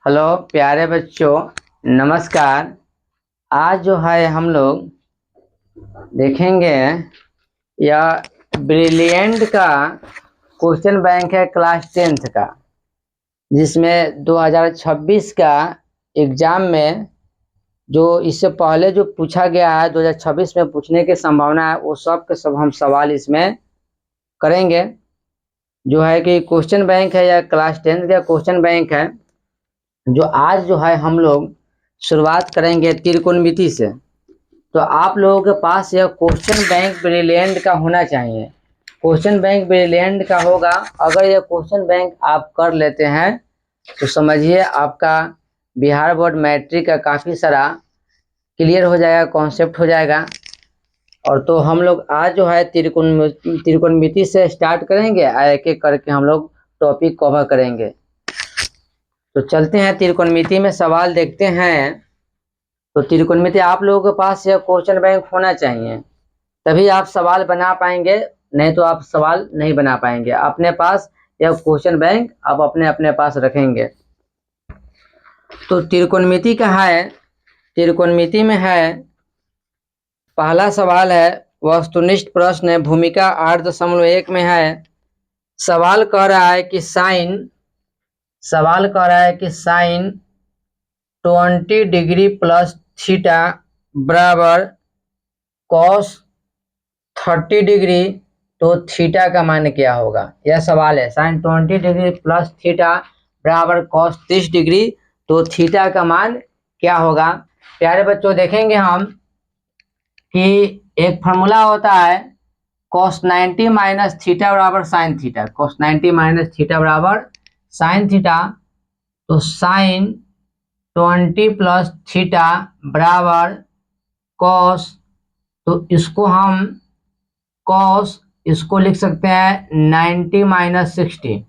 Hello प्यारे बच्चों, नमस्कार। आज जो है हम लोग देखेंगे यह ब्रिलियंट का क्वेश्चन बैंक है क्लास 10th का, जिसमें 2026 का एग्जाम में जो इससे पहले जो पूछा गया है 2026 में पूछने की संभावना है, वो सब के सब हम सवाल इसमें करेंगे। जो है कि क्वेश्चन बैंक है या क्लास 10th का क्वेश्चन बैंक है, जो आज जो है हम लोग शुरुआत करेंगे त्रिकोणमिति से। तो आप लोगों के पास यह क्वेश्चन बैंक ब्रिलियंट का होना चाहिए। क्वेश्चन बैंक ब्रिलियंट का होगा। अगर यह क्वेश्चन बैंक आप कर लेते हैं तो समझिए आपका बिहार बोर्ड मैट्रिक का काफ़ी सारा क्लियर हो जाएगा, कॉन्सेप्ट हो जाएगा। और तो हम लोग आज जो है त्रिकोणमिति से स्टार्ट करेंगे, एक एक करके हम लोग टॉपिक कवर करेंगे। तो चलते हैं त्रिकोणमिति में सवाल देखते हैं। तो त्रिकोणमिति आप लोगों के पास यह क्वेश्चन बैंक होना चाहिए, तभी आप सवाल बना पाएंगे, नहीं तो आप सवाल नहीं बना पाएंगे। अपने पास यह क्वेश्चन बैंक आप अपने अपने पास रखेंगे। तो त्रिकोणमिति का है, त्रिकोणमिति में है पहला सवाल है वस्तुनिष्ठ प्रश्न है, भूमिका 8.1 में है। सवाल कह रहा है कि साइन 20 डिग्री प्लस थीटा बराबर कॉस 30 डिग्री, तो थीटा का मान क्या होगा? यह सवाल है। साइन 20 डिग्री प्लस थीटा बराबर कॉस 30 डिग्री, तो थीटा का मान क्या होगा? प्यारे बच्चों, देखेंगे हम कि एक फार्मूला होता है कॉस 90 माइनस थीटा बराबर sine theta. Cos 90 minus theta बराबर साइन थीटा। तो साइन 20 प्लस थीटा बराबर कॉस, तो इसको हम कॉस इसको लिख सकते हैं 90 माइनस 60।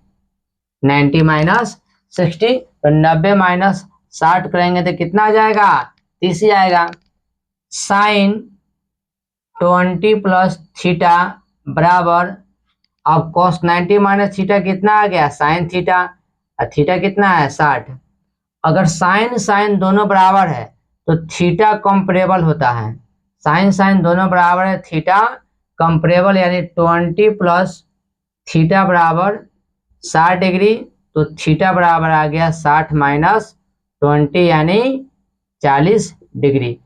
90 माइनस 60, तो 90 माइनस 60 करेंगे तो कितना आ जाएगा? 30 ही आएगा। साइन 20 प्लस थीटा बराबर, अब कॉस 90 माइनस थीटा कितना आ गया? Sine theta. और थीटा कितना है? 60। अगर साइन दोनों बराबर है तो थीटा कंपेरेबल होता है। साइन दोनों बराबर है, थीटा कंपेरेबल, यानी 20 प्लस थीटा बराबर 60 डिग्री, तो थीटा बराबर आ गया 60 माइनस 20 यानी 40 डिग्री।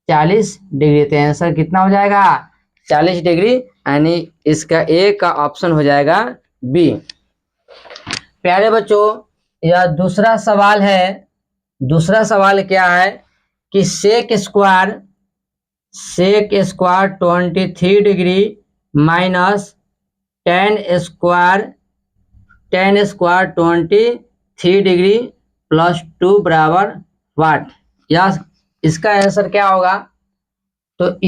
40 डिग्री, तो आंसर कितना हो जाएगा? 40 डिग्री, यानी इसका ए का ऑप्शन हो जाएगा बी। प्यारे बच्चों, यह दूसरा सवाल है। दूसरा सवाल क्या है कि sec square 23 degree minus tan square 23 degree plus 2 बराबर वाट? या इसका आंसर क्या होगा? तो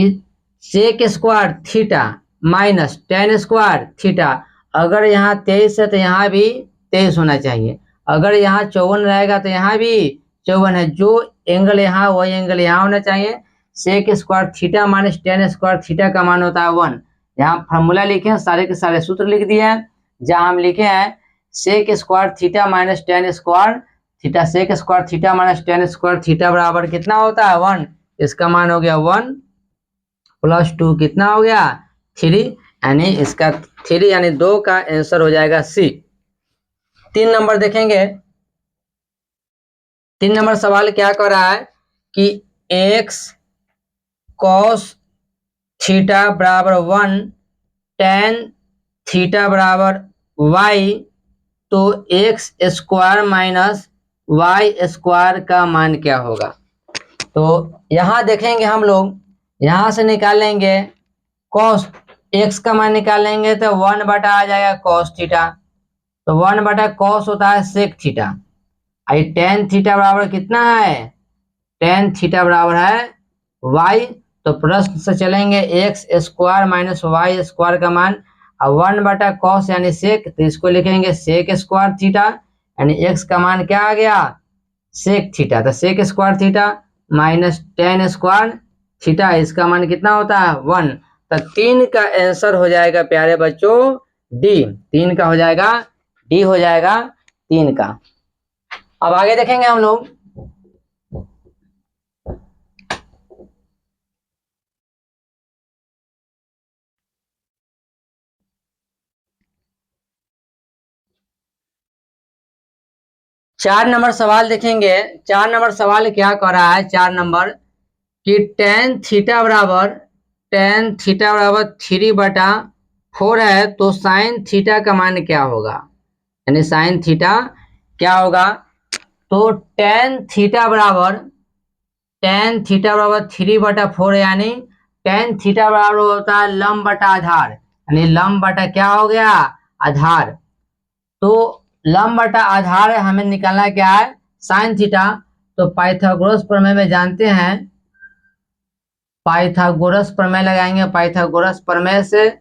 sec square theta minus tan square theta, अगर यहाँ 23 है तो यहाँ भी 23 होना चाहिए। अगर यहाँ 54 रहेगा तो यहाँ भी 54 है। जो एंगल यहाँ वही एंगल यहाँ होना चाहिए। Sec square theta minus tan square theta का मान होता है 1। यहाँ फॉर्मूला लिखे हैं, सारे के सारे सूत्र लिख दिए हैं। जहाँ हम लिखे हैं sec square theta minus tan square theta, sec square theta minus tan square theta बराबर कितना होता है? 1। इसका मान हो गया 1 प्लस 2 कितना हो गया? 3, यानी इसका 3 यानी 2 का आंसर हो जाएगा सी। 3 नंबर देखेंगे। 3 नंबर सवाल क्या कर रहा है कि x cos थीटा बराबर 1 tan थीटा बराबर y, तो x square minus y square का मान क्या होगा? तो यहाँ देखेंगे हम लोग, यहाँ से निकालेंगे cos x का मान निकालेंगे तो 1 बटा आ जाएगा cos थीटा। तो 1 बटा cos होता है sec थीटा। आई टेन थीटा बराबर कितना है? टेन थीटा बराबर है y। तो प्रश्न से चलेंगे x square minus y square का मान, और 1 बटा cos यानी sec, तो इसको लिखेंगे sec स्क्वायर थीटा, यानी x का मान क्या आ गया? sec theta. तो sec square theta minus tan square theta, इसका मान कितना होता है? 1। तो 3 का आंसर हो जाएगा प्यारे बच्चों डी। 3 का हो जाएगा डी, हो जाएगा 3 का। अब आगे देखेंगे हम लोग। चार नंबर सवाल देखेंगे। चार नंबर सवाल क्या कह रहा है, चार नंबर कि टेन थीटा बराबर 3/4 है, तो साइन थीटा का मान क्या होगा। यानी साइन थीटा क्या होगा। तो टेन थीटा बराबर 3/4, यानी टेन थीटा बराबर होता है लंब बटा आधार, यानी लंब बटा क्या हो गया, आधार। तो लंब बटा आधार हमें निकालना क्या है, साइन थीटा। तो पाइथागोरस प्रमेय में जानते हैं, पाइथागोरस प्रमेय लगाएंगे। पाइथागोरस प्रमेय से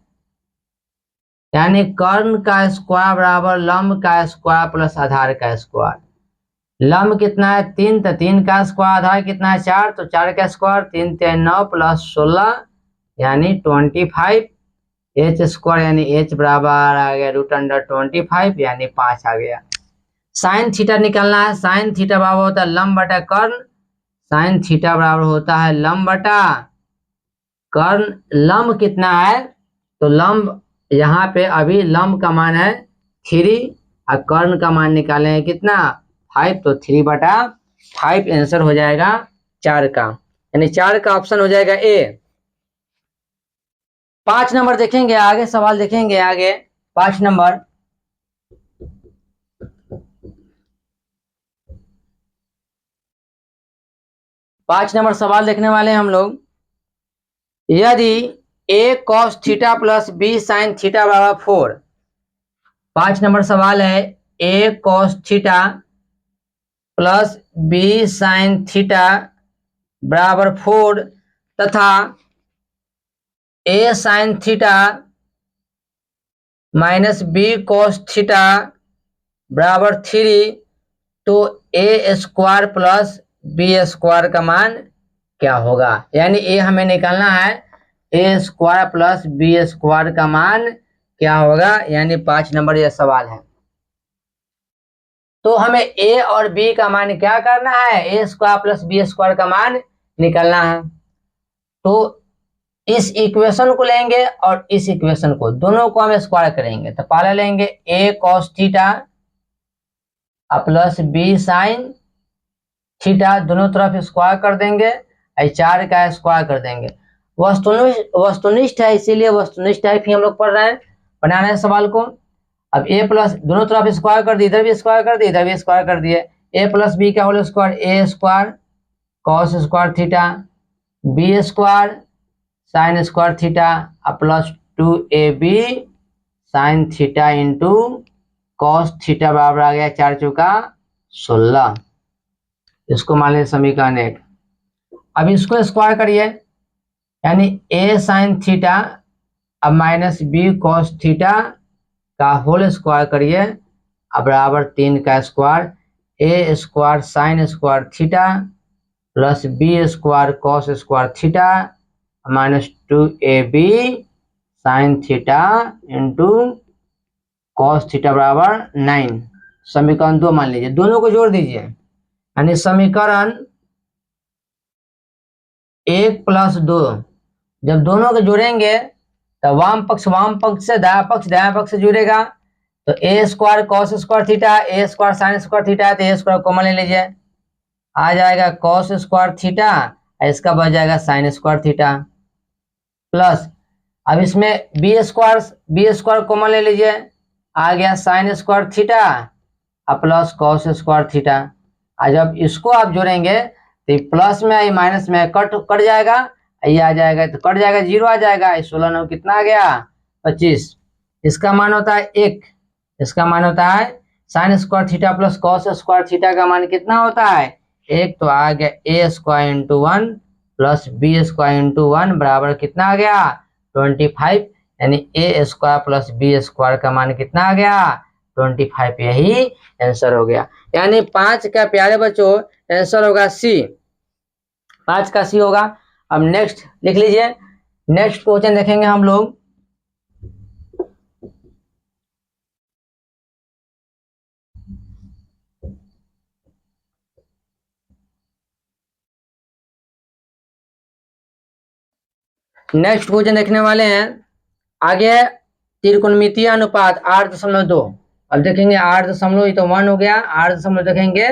यानी कर्ण का स्क्वायर बराबर लंब का स्क्वायर प्लस आधार का स्क्वायर। लंब कितना है 3, तो 3 का स्क्वायर, आधार कितना है 4, तो 4 का स्क्वायर, 3 3 9 प्लस 16 यानी 25। एच स्क्वायर यानी एच बराबर आ गया √25 यानी 5 आ गया। साइन थीटा निकालना है। साइन थीटा बराबर होता है लंब बटा कर्ण। साइन थीटा बराबर होता है लंब बटा कर्ण। लंब कितना है, तो लंब यहाँ पे अभी लंब का मान है 3 और कर्ण का मान निकाले हैं कितना 5, तो 3/5 आंसर हो जाएगा 4 का, यानी 4 का ऑप्शन हो जाएगा ए। 5 नंबर देखेंगे, आगे सवाल देखेंगे आगे। 5 नंबर, 5 नंबर सवाल देखने वाले हैं हम लोग। यदि a cos theta plus b sin theta बराबर 4। 5 नंबर सवाल है, a cos theta plus b sin theta बराबर 4 तथा a sin theta minus b cos theta बराबर 3, तो a square plus b square का मान क्या होगा। यानी a हमें निकालना है, a square plus b square का मान क्या होगा, यानी 5 नंबर यह सवाल है। तो हमें a और b का मान क्या करना है, a square plus b square का मान निकालना है। तो इस इक्वेशन को लेंगे और इस इक्वेशन को, दोनों को हम स्क्वायर करेंगे। तो पहले लेंगे a cos theta plus b sin theta, दोनों तरफ स्क्वायर कर देंगे, 4 का स्क्वायर कर देंगे। वस्तुनिष्ठ है, इसीलिए वस्तुनिष्ठ टाइप ही हम लोग पढ़ रहे हैं, बना रहे हैं सवाल को। अब a प्लस, दोनों तरफ स्क्वायर कर दिए, इधर भी स्क्वायर कर दिए, इधर भी स्क्वायर कर दिए। a प्लस बी का whole square, a square cos square theta, b square sin square theta plus 2ab sin theta into cos theta बराबर आ गया 4 चौका 16। इसको मान लीजिए समीकरण 1। अब इसको स्क्वायर करिए, यानी a साइन थीटा अब माइनस बी कॉस थीटा का होल स्क्वायर करिए, अब बराबर 3 का square, a square sin square theta plus b square cos square theta minus 2ab sin theta into cos theta बराबर 9। समीकरण 2 मान लीजिए, दोनों को जोड़ दीजिए, यानी समीकरण 1 प्लस 2, जब दोनों को जोड़ेंगे तो वाम पक्ष से दाया पक्ष से जुड़ेगा। तो ए स्क्वायर कॉस स्क्वायर थीटा, ए स्क्वायर साइन स्क्वायर थीटा है, तो ए स्क्वायर कॉमन ले लीजिए, आ जाएगा कॉस स्क्वायर थीटा, इसका बच जाएगा साइन स्क्वायर थीटा प्लस, अब इसमें बी स्क्वायर कॉमन ले लीजिए, आ गया sign square theta plus cos square theta. जब इसको आप जोड़ेंगे तो प्लस में माइनस में कट जाएगा, ये आ जाएगा तो कट जाएगा, 0 आ जाएगा। 16 9 कितना आ गया 25। इसका मान होता है 1, इसका मान होता है sin square theta plus cos square theta का मान कितना होता है 1, तो आ गया a square into 1 plus b square into 1 बराबर कितना आ गया 25, यानी a square plus b square का मान कितना आ गया 25। यही आंसर हो गया, यानी 5 का प्यारे बच्चों आंसर होगा सी, 5 का सी होगा। अब नेक्स्ट लिख लीजिए, नेक्स्ट क्वेश्चन देखेंगे हम लोग। नेक्स्ट क्वेश्चन देखने वाले हैं। आगे त्रिकोणमितीय अनुपात 8.2। अब देखेंगे 8.1 तो 1 हो गया, 8 देखेंगे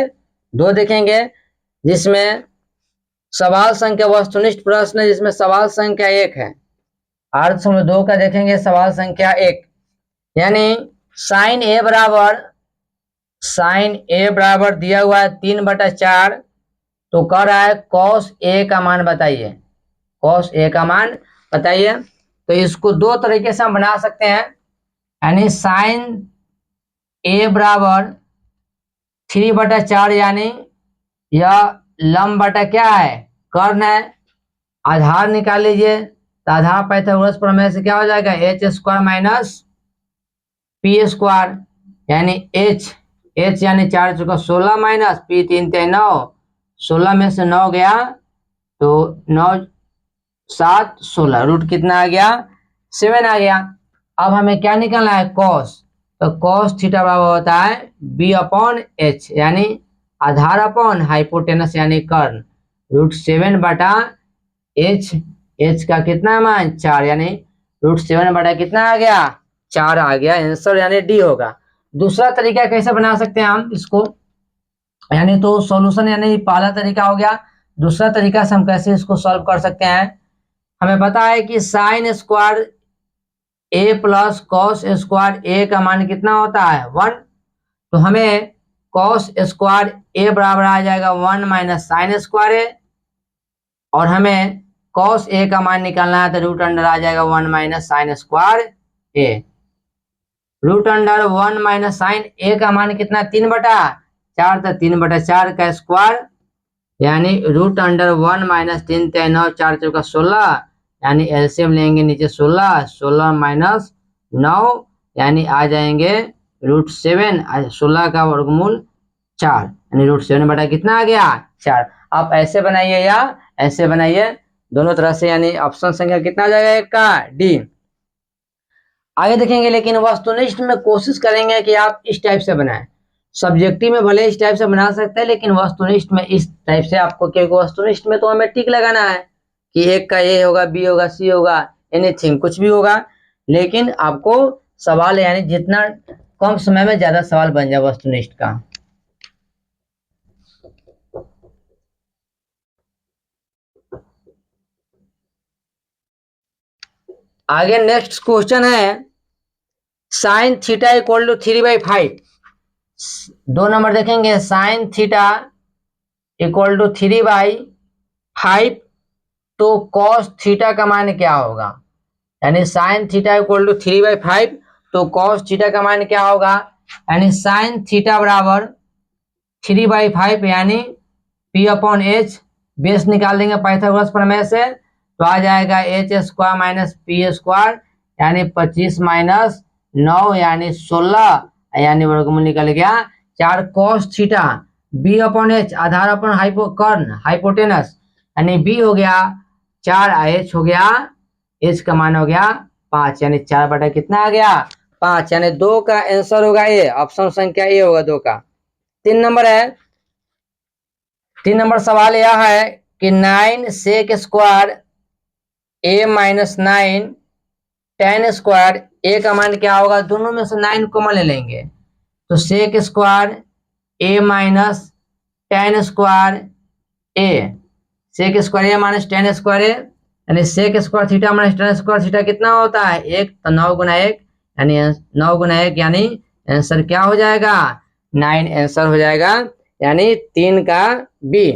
2 देखेंगे, जिसमें सवाल संख्या वस्तुनिष्ठ प्रश्न है, जिसमें सवाल संख्या 1 है। 8.2 का देखेंगे सवाल संख्या 1, यानी साइन ए बराबर दिया हुआ है 3/4, तो कह रहा है कॉस ए का मान बताइए। कॉस ए का मान बताइए। तो इसको दो तरीके से हम बना सकते हैं, यानी साइन ए बराबर 3/4, यानी यह लंब बटा क्या है, कर्ण है। आधार निकाल लीजिए, तो आधार पाइथागोरस प्रमेय से क्या हो जाएगा, h² माइनस p², यानी h यानी 4 चुका 16 माइनस p 3 3 9, 16 में से 9 गया तो 9 7 16, रूट कितना आ गया, 7 आ गया। अब हमें क्या निकालना है, कॉस। तो कॉस थीटा बराबर होता है b/h, यानी आधार अपॉन हाइपोटेनस यानी कर्ण, √7/h। h का कितना मान 4, यानी √7 बटा कितना आ गया, 4 आ गया। आंसर यानी डी होगा। दूसरा तरीका कैसे बना सकते हैं हम इसको, यानी तो सॉल्यूशन यानी पहला तरीका हो गया। दूसरा तरीका से हम कैसे इसको सॉल्व कर सकते हैं, हमें पता है कि साइन स्क्वायर ए प्लस कॉस स्क्वायर ए का मान कितना होता है, 1। तो हमें कॉस स्क्वायर ए बराबर आ जाएगा 1 माइनस साइन स्क्वायर ए, और हमें कॉस ए का मान निकालना है, तो रूट अंडर आ जाएगा 1 माइनस साइन स्क्वायर ए। रूट अंडर 1 माइनस साइन ए का मान कितना, 3/4, तो 3/4 का स्क्वायर, यानी रूट अंडर 1 माइनस 3 3 9 4 चौका 16, यानी एलसीएम लेंगे नीचे 16, 16 माइनस 9, यानी आ जाएंगे √7, 16 का वर्गमूल 4, यानी √7 बटा कितना आ गया, 4। आप ऐसे बनाइए या ऐसे बनाइए, दोनों तरह से, यानी ऑप्शन संख्या कितना आ जाएगा, एक का डी। आगे देखेंगे, लेकिन वस्तुनिष्ठ में कोशिश करेंगे कि आप इस टाइप से बनाएं। सब्जेक्टिव में भले इस टाइप से बना सकते हैं, लेकिन वस्तुनिष्ठ में इस टाइप से आपको, क्योंकि वस्तुनिष्ठ में तो हमें टिक लगाना है कि एक का ए होगा, बी होगा, सी होगा, एनीथिंग कुछ भी होगा, लेकिन आपको सवाल यानी जितना कम समय में ज्यादा सवाल बन जाए वस्तुनिष्ठ का। आगे नेक्स्ट क्वेश्चन है, साइन थीटा इक्वल टू 3/5। 2 नंबर देखेंगे, साइन थीटा इक्वल टू 3/5, तो कॉस थीटा का मान क्या होगा, यानी साइन थीटा इक्वल टू 3/5, तो कॉस थीटा का मान क्या होगा, यानी साइन थीटा बराबर 3/5, यानी p/h, बेस निकाल देंगे पाइथागोरस प्रमेय से, तो आ जाएगा h² माइनस p², यानी 25 माइनस 9, यानी 16, यानी वर्गमूल निकल गया 4 cos थीटा b/h, आधार अपन कर्ण हाइपोटेनस, यानी b हो गया 4, h हो गया, h का मान हो गया 5, यानी 4 बटा कितना आ गया, 5, यानी 2 का आंसर होगा ये, ऑप्शन संख्या ए होगा 2 का। 3 नंबर है, 3 नंबर सवाल यह है कि 9 सेक square A minus 9 tan square ए का मान क्या होगा, दोनों में से 9 कॉमन ले लेंगे, तो sec square A minus tan square A, sec square A minus tan square A, यानी sec square theta minus tan square theta कितना होता है, 1, तो 9 गुना 1, यानी 9 गुना 1, यानी आंसर क्या हो जाएगा, 9 आंसर हो जाएगा, यानी 3 का बी,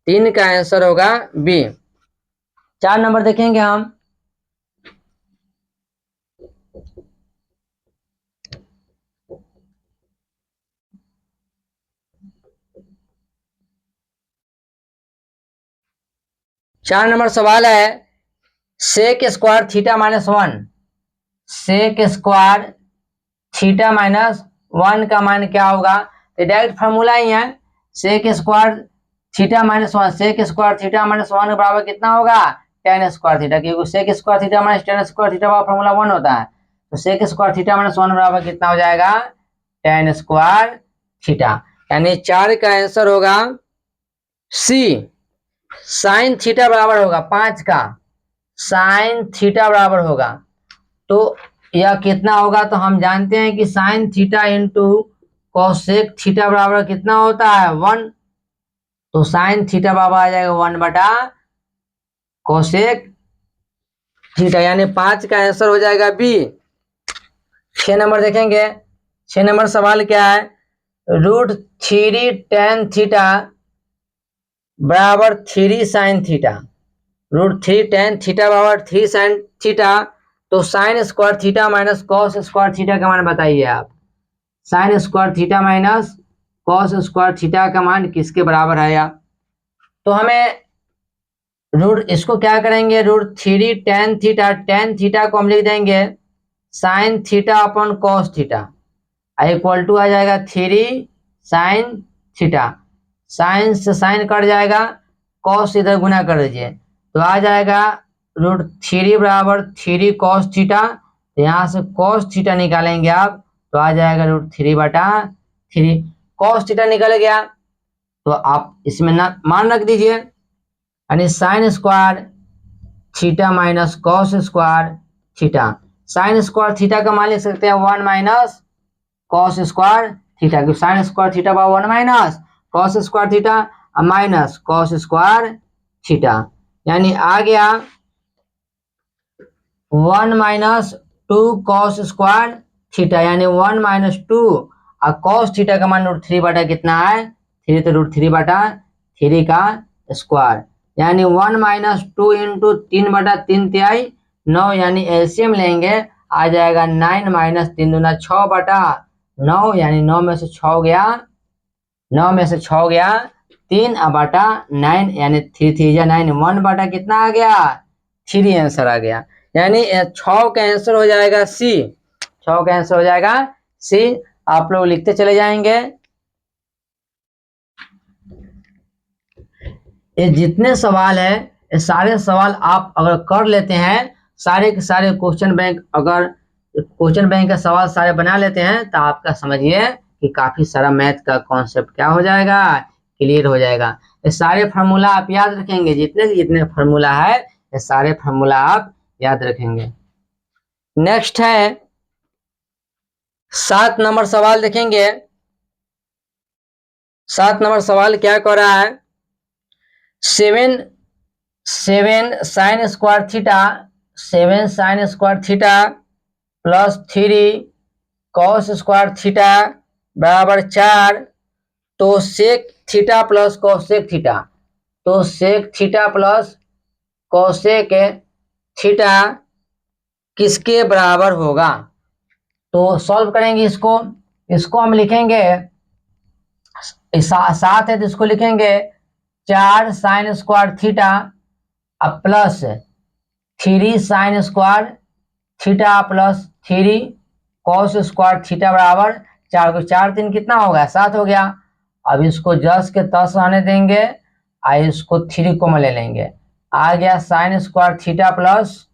3 का आंसर होगा बी। 4 नंबर देखेंगे हम, चार नंबर सवाल है, sec square theta minus 1, sec square theta minus 1 का मान क्या होगा, तो डायरेक्ट फार्मूला ही है, sec square theta minus 1, sec square theta minus 1 बराबर कितना होगा, tan स्क्वायर थीटा, क्योंकि sec square theta minus tan square theta का फार्मूला 1 होता है, तो सेक स्क्वायर थीटा माइनस 1 बराबर कितना हो जाएगा, tan स्क्वायर थीटा, यानी 4 का आंसर होगा सी। साइन थीटा बराबर होगा 5 का, साइन थीटा बराबर होगा, तो यह कितना होगा, तो हम जानते हैं कि sign theta into cosec theta बराबर कितना होता है 1। तो साइन थीटा बराबर आ जाएगा 1 बटा कोसेक थीटा, यानी 5 का आंसर हो जाएगा बी। 6 नंबर देखेंगे। 6 नंबर सवाल क्या है, √3 tan थीटा बराबर 3 साइन थीटा। √3 tan थीटा बराबर 3 साइन थीटा, तो sign square theta minus cos square theta का मान बताइए आप। Sign square theta minus cos square theta का मान किसके बराबर है आप? तो हमें इसको क्या करेंगे, √3 tan थीटा, tan थीटा को हम लिख देंगे sin theta upon cos theta, equal to आ जाएगा 3 साइन थीटा। साइन से साइन कट जाएगा, कॉस इधर गुना कर दीजिए, तो आ जाएगा √3 बराबर 3 कॉस थीटा। यहाँ से कॉस थीटा निकालेंगे आप, तो आ जाएगा √3/3। कॉस थीटा निकल गया, तो आप इसमें ना मान रख दीजिए, यानी sign square theta minus cos square theta. Sign square theta का मान लिख सकते हैं 1 माइनस कॉस स्क्वायर थीटा, क्योंकि साइन स्क्वायर थीटा बा 1 minus cos square theta minus cos square theta, यानी आ गया 1 माइनस 2 कॉस स्क्वायर थीटा, यानी 1 माइनस 2 और कॉस थीटा का मान √3 बटा कितना है 3, तो √3/3 का स्क्वायर, यानी 1 माइनस 2 इंटू 3/3 9, यानी एलसीएम लेंगे आ जाएगा 9 माइनस 3 दूना 6/9, यानी 9 में से 6 गया 3 बटा 9, यानी 3 3 जा 9, 1 बटा कितना आ गया 3 आंसर आ गया, यानी 6 का आंसर हो जाएगा सी। 6 का आंसर हो जाएगा सी। आप लोग लिखते चले जाएंगे। ये जितने सवाल है ये सारे सवाल आप अगर कर लेते हैं, सारे के सारे क्वेश्चन बैंक, अगर क्वेश्चन बैंक का सवाल सारे बना लेते हैं, तो आपका समझिए कि काफी सारा मैथ का कॉन्सेप्ट क्या हो जाएगा, क्लियर हो जाएगा। ये सारे फार्मूला आप याद रखेंगे, जितने जितने फार्मूला है ये सारे फार्मूला आप याद रखेंगे। नेक्स्ट है 7 नंबर सवाल देखेंगे। 7 नंबर सवाल क्या कह रहा है, 7 sin square theta 7 sin square theta plus 3 cos square theta बराबर 4, तो sec theta plus cosec theta, तो sec theta plus cosec theta किसके बराबर होगा? तो सॉल्व करेंगे इसको हम लिखेंगे 7 है तो इसको लिखेंगे 4 sign square theta plus 3 sign square theta plus 3 cos square theta बराबर 4 को 4 3 कितना होगा 7 हो गया। अब इसको जस के तस आने देंगे, इसको 3 को ले लेंगे, आ गया sign square theta plus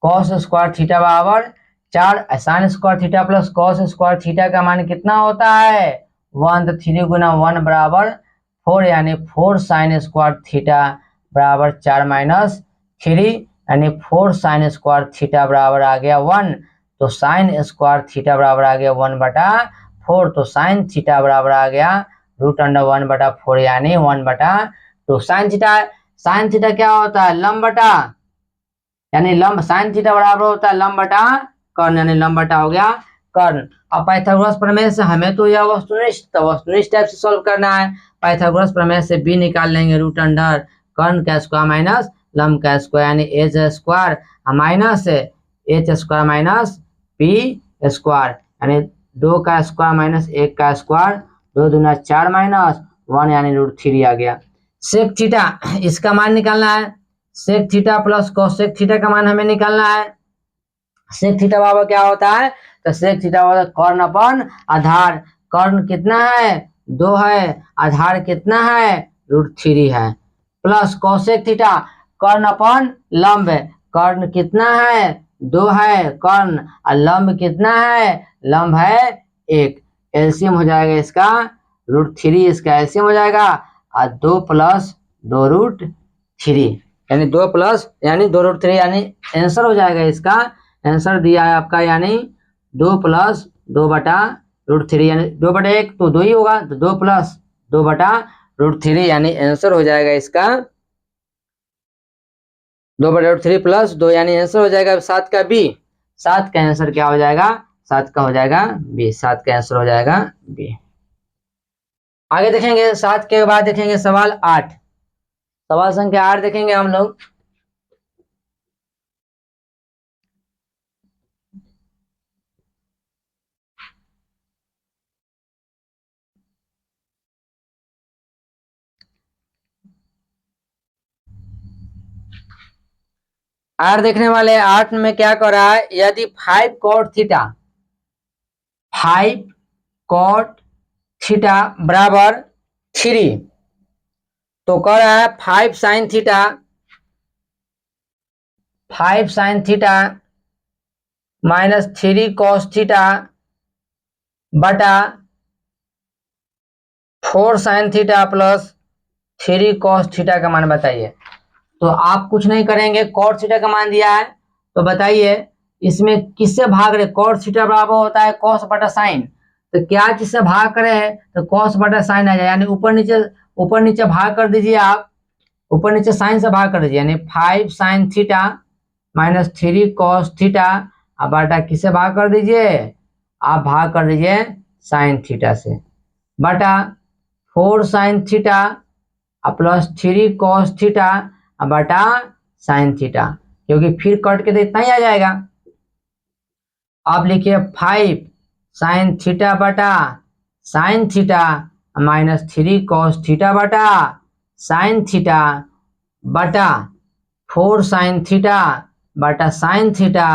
cos square theta बराबर 4। Sign square theta plus cos square theta का मान कितना होता है 1, तो 3 गुना 1 बराबर 4, यानी 4 साइन स्क्वायर थीटा बराबर 4 माइनस 3, यानी 4 साइन स्क्वायर थीटा बराबर आ गया 1, तो साइन स्क्वायर थीटा बराबर आ गया 1/4, तो साइन थीटा बराबर आ गया √1/4, यानी 1/2। साइन थीटा क्या होता है लंब बटा, यानी लंब, साइन थीटा बराबर होता है लंब बटा कर्ण, यानी लंब बटा हो गया कर्ण। अब पाइथागोरस प्रमेय से हमें तो यह वस्तुनिष्ठ टाइप से सॉल्व करना है। पाइथागोरस प्रमेय से b निकाल लेंगे √अंडर कर्ण का स्क्वायर माइनस लंब का स्क्वायर, यानी H square minus H square minus P square, यानी 2 का स्क्वायर माइनस 1 का स्क्वायर, 2 दूना 4 माइनस 1, यानी √3 आ गया। सेक थीटा इसका मान निकालना है, sec theta plus cosec theta का मान हमें निकालना है। सेक थीटा बराबर क्या होता है, तो सेक थीटा बराबर कर्ण अपन आधार, कर्ण कितना है 2 है, आधार कितना है √3 है, प्लस कोसेक थीटा कर्ण अपन लंब, कर्ण कितना है 2 है कर्ण, और लंब कितना है लंब है 1, एलसीएम हो जाएगा इसका √3, इसका एलसीएम हो जाएगा और 2 + 2 √3। यानी 2 प्लस यानी 2√3 यानी आंसर हो जाएगा इसका। आंसर दिया है आपका यानी 2 प्लस 2/√3 यानी 2/1 तो 2 ही होगा, तो 2 प्लस 2/√3 यानी आंसर हो जाएगा इसका 2/√3 प्लस 2 यानी आंसर हो जाएगा 7 का बी। 7 का आंसर क्या हो जाएगा? 7 का हो जाएगा बी। 7 का आंसर हो जाएगा बी। आगे देखेंगे 7 के बाद देखेंगे सवाल 8। सवाल संख्या 8 देखेंगे हम लोग। आर देखने वाले 8 में क्या कर रहा है, यदि 5 cot थीटा 5 cot थीटा बराबर 3 तो कर रहा है 5 sin theta 5 sin theta minus 3 cos theta बटा 4 sin theta plus 3 cos theta का मान बताइए। तो आप कुछ नहीं करेंगे, cot थीटा का मान दिया है तो बताइए इसमें किससे भाग रहे। cot थीटा बराबर होता है cos बटा साइन, तो क्या जिससे भाग करे है तो cos बटा साइन आ जाए, यानी ऊपर नीचे भाग कर दीजिए। आप ऊपर नीचे साइन से भाग कर दीजिए, यानी 5 sin theta minus 3 cos theta अब बटा किससे भाग कर दीजिए, आप भाग कर दीजिए साइन थीटा से बटा 4 sin theta plus 3 cos theta बटा साइन थीटा, क्योंकि फिर कट के तो इतना ही आ जाएगा। आप लिखिए 5 sin थीटा बटा sine theta minus 3 cos theta बटा साइन थीटा बटा 4 sin थीटा बटा sine theta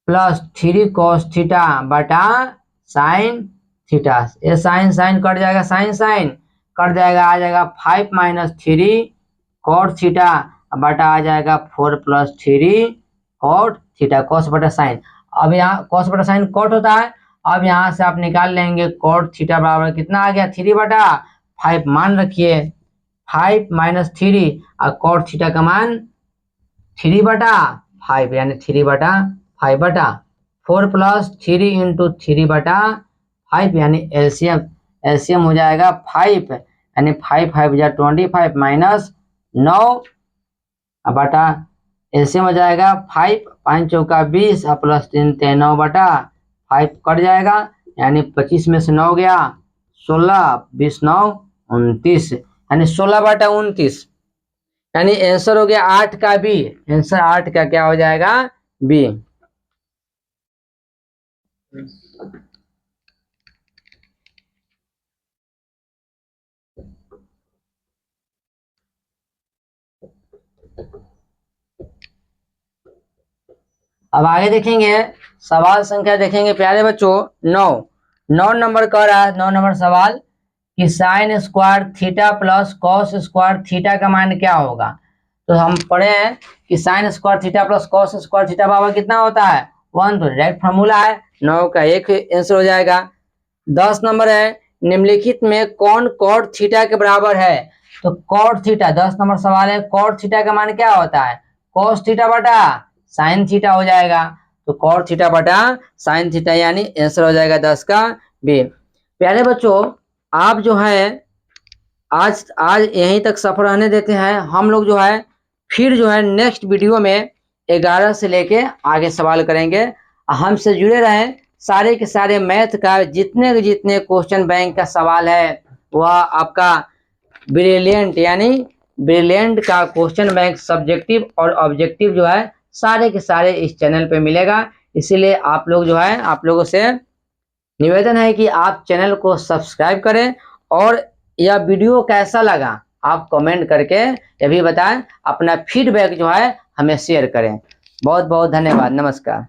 plus 3 cos theta बटा साइन थीटा। ये साइन साइन कट जाएगा, साइन साइन कट जाएगा, आ जाएगा 5 माइनस 3 cot थीटा बटा आ जाएगा 4 प्लस 3 cot थीटा cos बटा साइन। अब यहाँ cos बटा साइन cot होता है, अब यहाँ से आप निकाल लेंगे cot थीटा बराबर कितना आ गया 3/5 मान रखिए 5 माइनस 3 और cot थीटा का मान 3/5 यानी 3/5 बटा 4 प्लस 3 इंटू 3/5 यानी एलसीएम हो जाएगा 5 यानी 5 5 जा 25 माइनस 9 बटा एलसीएम हो जाएगा 5 5 चौका 20 प्लस 3 9 बटा 5 कट जाएगा, यानी 25 में से 9 गया 16 20 9 29 यानी 16/29 यानी आंसर हो गया 8 का बी। आंसर 8 का क्या हो जाएगा बी। अब आगे देखेंगे सवाल संख्या देखेंगे प्यारे बच्चों 9 नंबर कह रहा है 9 नंबर सवाल कि sign square theta plus cos square theta का मान क्या होगा। तो हम पढ़े हैं कि sign square theta plus cos square theta बराबर कितना होता है 1, तो डायरेक्ट फॉर्मूला है 9 का 1 आंसर हो जाएगा। 10 नंबर है निम्नलिखित में कौन कॉट थीटा के बराबर है। तो कॉट थीटा 10 नंबर सवाल है, कॉट थीटा का मान क्या होता है कॉस थीटा बटा साइन थीटा हो जाएगा, तो कॉट थीटा बटा साइन थीटा यानी आंसर हो जाएगा 10 का बी। प्यारे बच्चों आप जो है आज यहीं तक सफर रहने देते हैं, हम लोग जो है फिर जो है नेक्स्ट वीडियो में 11 से लेके आगे सवाल करेंगे। हमसे जुड़े रहें, सारे के सारे मैथ का जितने क्वेश्चन बैंक का सवाल है वह आपका ब्रिलियंट यानी ब्रिलियंट का क्वेश्चन बैंक सब्जेक्टिव और ऑब्जेक्टिव जो है सारे के सारे इस चैनल पे मिलेगा। इसीलिए आप लोग जो है आप लोगों से निवेदन है कि आप चैनल को सब्सक्राइब करें और यह वीडियो कैसा लगा आप कमेंट करके ये भी बताएं, अपना फीडबैक जो है हमें शेयर करें। बहुत बहुत धन्यवाद, नमस्कार।